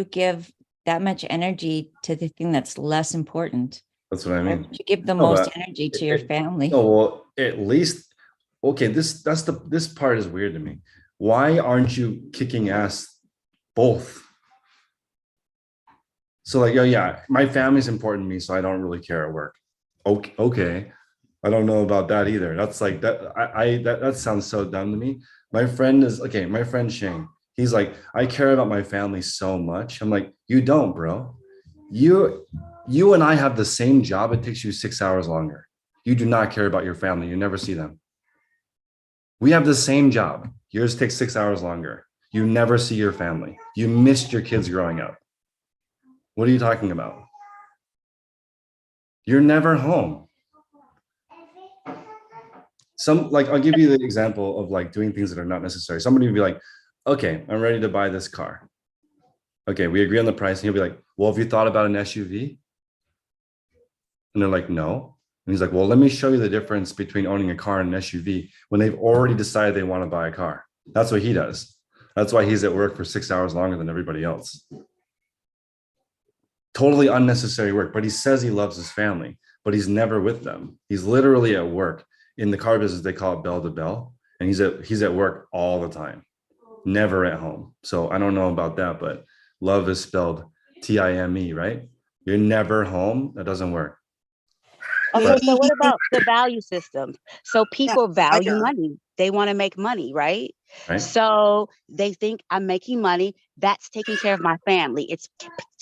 give that much energy to the thing that's less important? That's what I Why mean. would you give the No, most but energy to your family? No, well, at least, okay, this part is weird to me. Why aren't you kicking ass both? So like, oh yeah, my family's important to me, so I don't really care at work. Okay. I don't know about that either. That's like that. That sounds so dumb to me. My friend Shane. He's like, I care about my family so much. I'm like, you don't, bro. You and I have the same job. It takes you 6 hours longer. You do not care about your family. You never see them. We have the same job. Yours takes 6 hours longer. You never see your family. You missed your kids growing up. What are you talking about? You're never home. I'll give you the example of like doing things that are not necessary. Somebody would be like, okay, I'm ready to buy this car. Okay, we agree on the price. And he'll be like, well, have you thought about an SUV? And they're like, no. And he's like, well, let me show you the difference between owning a car and an SUV when they've already decided they want to buy a car. That's what he does. That's why he's at work for 6 hours longer than everybody else. Totally unnecessary work, but he says he loves his family, but he's never with them. He's literally at work. In the car business, they call it bell to bell. And he's at work all the time, never at home. So I don't know about that, but love is spelled Time, right? You're never home. That doesn't work. Okay, so what about the value system? So people value know. money. They want to make money, right? Right. So they think I'm making money. That's taking care of my family.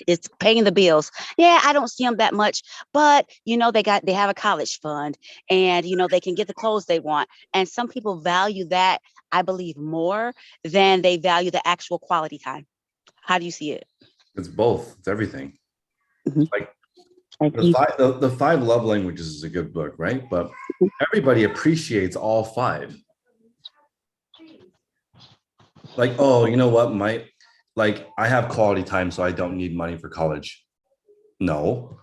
It's paying the bills. Yeah, I don't see them that much, but they have a college fund, and they can get the clothes they want. And some people value that, I believe, more than they value the actual quality time. How do you see it? It's both. It's everything. Mhm. Like the five love languages is a good book, right? But everybody appreciates all five. Like, oh, you know what? I have quality time, so I don't need money for college. No.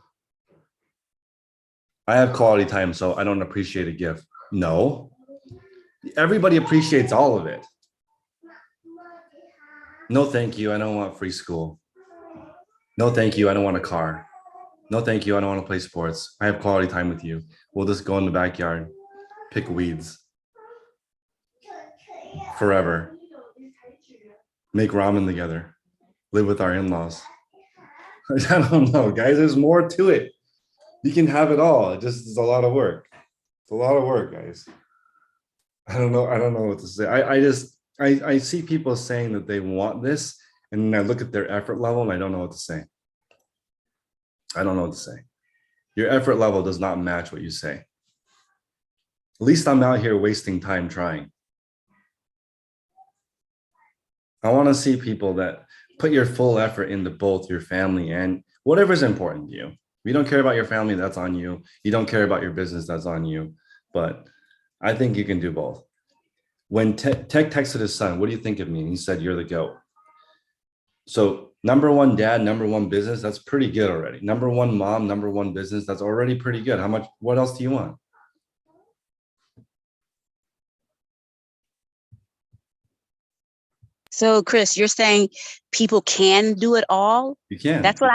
I have quality time, so I don't appreciate a gift. No. Everybody appreciates all of it. No, thank you. I don't want free school. No, thank you. I don't want a car. No, thank you. I don't want to play sports. I have quality time with you. We'll just go in the backyard, pick weeds forever, make ramen together, live with our in-laws. I don't know, guys. There's more to it. You can have it all. It just is a lot of work. It's a lot of work, guys. I don't know what to say. I see people saying that they want this, and then I look at their effort level and I don't know what to say. I don't know what to say. Your effort level does not match what you say. At least I'm out here wasting time trying. I want to see people that put your full effort into both your family and whatever's important to you. If you don't care about your family, that's on you. You don't care about your business, that's on you. But I think you can do both. When Tech texted his son, what do you think of me? And he said, you're the GOAT. So number one dad, number one business, that's pretty good already. Number one mom, number one business, that's already pretty good. What else do you want? So, Chris, you're saying people can do it all? You can. That's what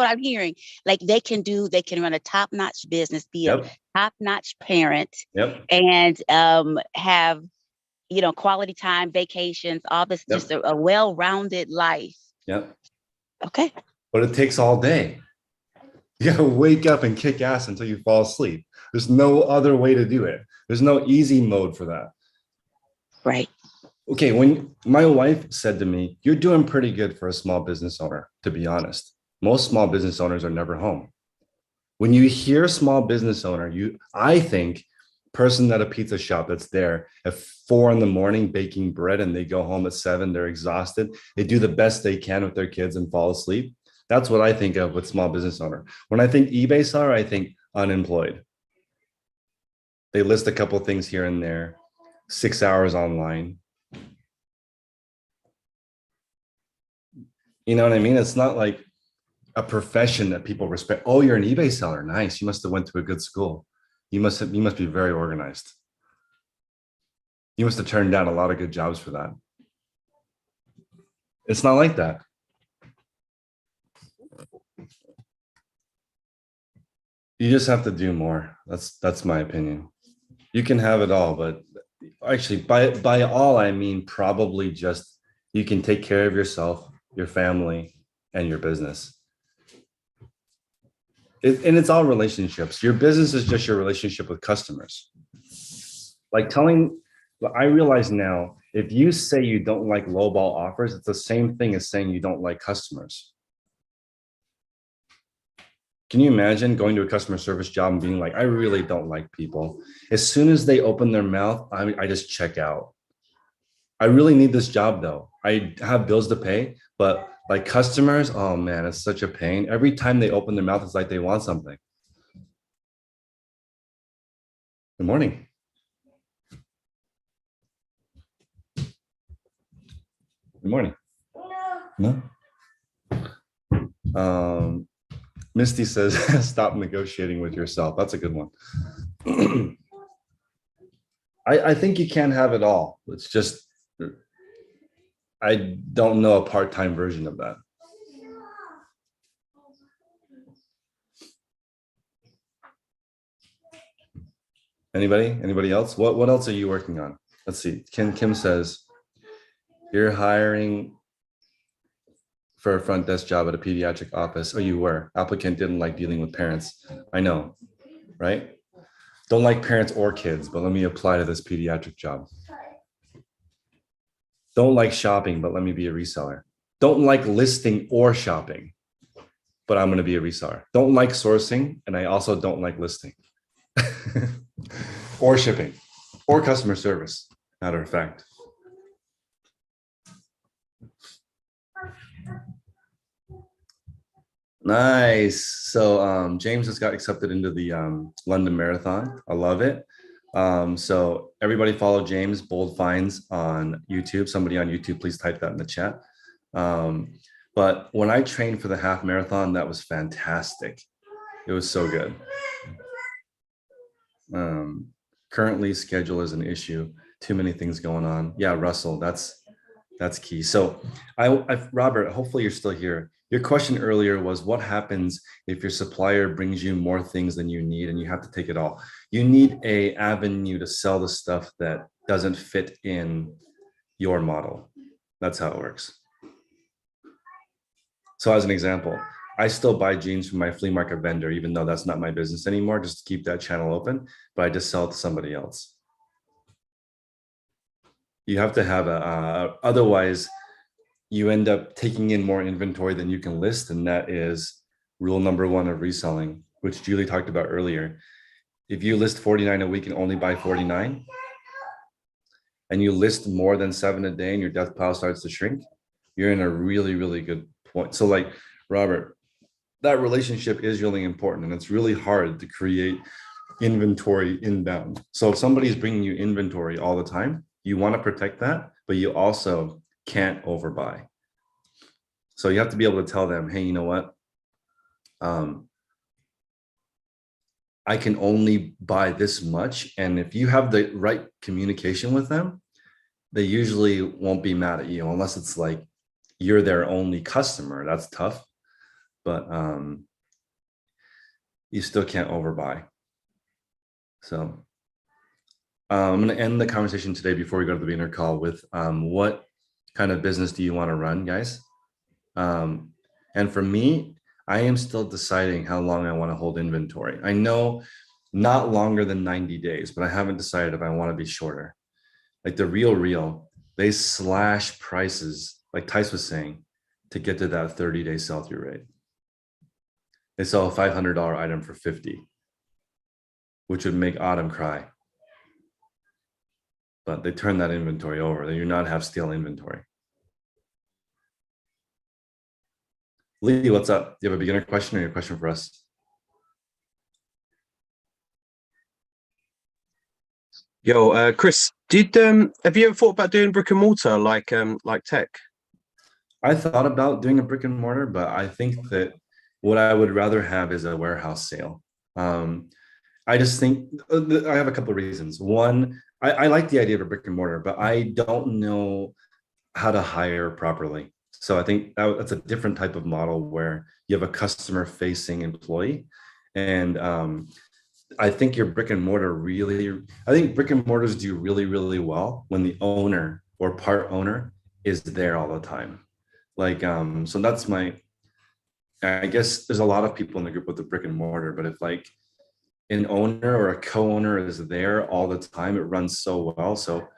I'm hearing. Like they can run a top-notch business, be Yep. a top-notch parent, Yep. and have quality time, vacations, all this, Yep. just a well-rounded life. Yep. Okay. But it takes all day. You gotta wake up and kick ass until you fall asleep. There's no other way to do it. There's no easy mode for that. Right. Okay, when my wife said to me, you're doing pretty good for a small business owner, to be honest. Most small business owners are never home. When you hear small business owner, I think person at a pizza shop that's there at 4 a.m. baking bread and they go home at 7, they're exhausted. They do the best they can with their kids and fall asleep. That's what I think of with small business owner. When I think eBay seller, I think unemployed. They list a couple of things here and there, 6 hours online. You know what I mean? It's not like a profession that people respect. Oh, you're an eBay seller. Nice. You must have went to a good school. You must be very organized. You must have turned down a lot of good jobs for that. It's not like that. You just have to do more. That's my opinion. You can have it all, but actually by all, I mean, probably just, you can take care of yourself, your family, and your business. And it's all relationships. Your business is just your relationship with customers. I realize now, If you say you don't like lowball offers, it's the same thing as saying you don't like customers. Can you imagine going to a customer service job and being like, I really don't like people. As soon as they open their mouth, I just check out. I really need this job though. I have bills to pay, but like customers, oh man, it's such a pain. Every time they open their mouth, it's like they want something. Good morning. Good morning. No. Misty says, stop negotiating with yourself. That's a good one. I think you can have it all. It's just, I don't know a part-time version of that. Anybody else? What else are you working on? Let's see. Kim says, you're hiring for a front desk job at a pediatric office. Oh, you were. Applicant didn't like dealing with parents. I know, right? Don't like parents or kids, but let me apply to this pediatric job. Don't like shopping, but let me be a reseller. Don't like listing or shopping, but I'm going to be a reseller. Don't like sourcing, and I also don't like listing or shipping or customer service, matter of fact. Nice. So James just got accepted into the London Marathon. I love it. So everybody follow James Bold Finds on YouTube. Somebody on YouTube, please type that in the chat. But when I trained for the half marathon, that was fantastic. It was so good. Currently schedule is an issue. Too many things going on. Yeah, Russell, that's key. So Robert, hopefully you're still here. Your question earlier was what happens if your supplier brings you more things than you need and you have to take it all? You need an avenue to sell the stuff that doesn't fit in your model. That's how it works. So as an example, I still buy jeans from my flea market vendor, even though that's not my business anymore, just to keep that channel open, but I just sell it to somebody else. You have to have otherwise you end up taking in more inventory than you can list. And that is rule number one of reselling, which Julie talked about earlier. If you list 49 a week and only buy 49, and you list more than 7 a day and your death pile starts to shrink, you're in a really, really good point. So like, Robert, that relationship is really important, and it's really hard to create inventory inbound. So if somebody's bringing you inventory all the time, you want to protect that, but you also can't overbuy. So you have to be able to tell them, hey, you know what? I can only buy this much. And if you have the right communication with them, they usually won't be mad at you unless it's like you're their only customer. That's tough, but you still can't overbuy. So I'm going to end the conversation today before we go to the beginner call with what kind of business do you want to run, guys? And for me, I am still deciding how long I want to hold inventory. I know not longer than 90 days, but I haven't decided if I want to be shorter. Like the Real, they slash prices, like Tice was saying, to get to that 30-day sell-through rate. They sell a $500 item for $50, which would make Autumn cry. But they turn that inventory over. They do not have stale inventory. Lee, what's up? Do you have a beginner question or a question for us? Yo, Chris, have you ever thought about doing brick and mortar like tech? I thought about doing a brick and mortar, but I think that what I would rather have is a warehouse sale. I just think I have a couple of reasons. One, I like the idea of a brick and mortar, but I don't know how to hire properly. So I think that's a different type of model where you have a customer facing employee. And I think your brick and mortar I think brick and mortars do really, really well when the owner or part owner is there all the time. Like, so that's I guess there's a lot of people in the group with the brick and mortar, but if like an owner or a co-owner is there all the time, it runs so well. So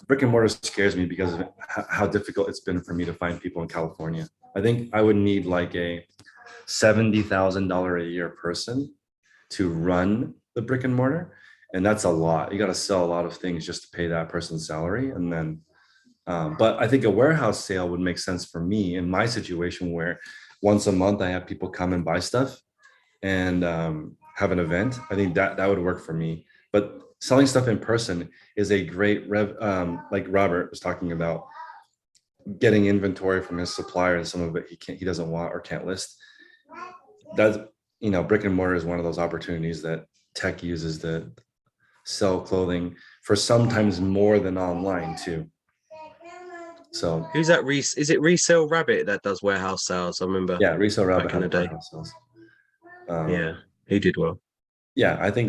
brick and mortar scares me because of how difficult it's been for me to find people in California. I think I would need like a $70,000 a year person to run the brick and mortar. And that's a lot. You got to sell a lot of things just to pay that person's salary. And then, but I think a warehouse sale would make sense for me in my situation where once a month I have people come and buy stuff and have an event. I think that would work for me. But selling stuff in person is a great like Robert was talking about, getting inventory from his supplier and some of it he doesn't want or can't list. That's, brick and mortar is one of those opportunities that tech uses to sell clothing for sometimes more than online too. So Who's that? Is it Resale Rabbit that does warehouse sales? I remember. Yeah, Resale Rabbit back in the day. sales. Yeah, he did well. Yeah, I think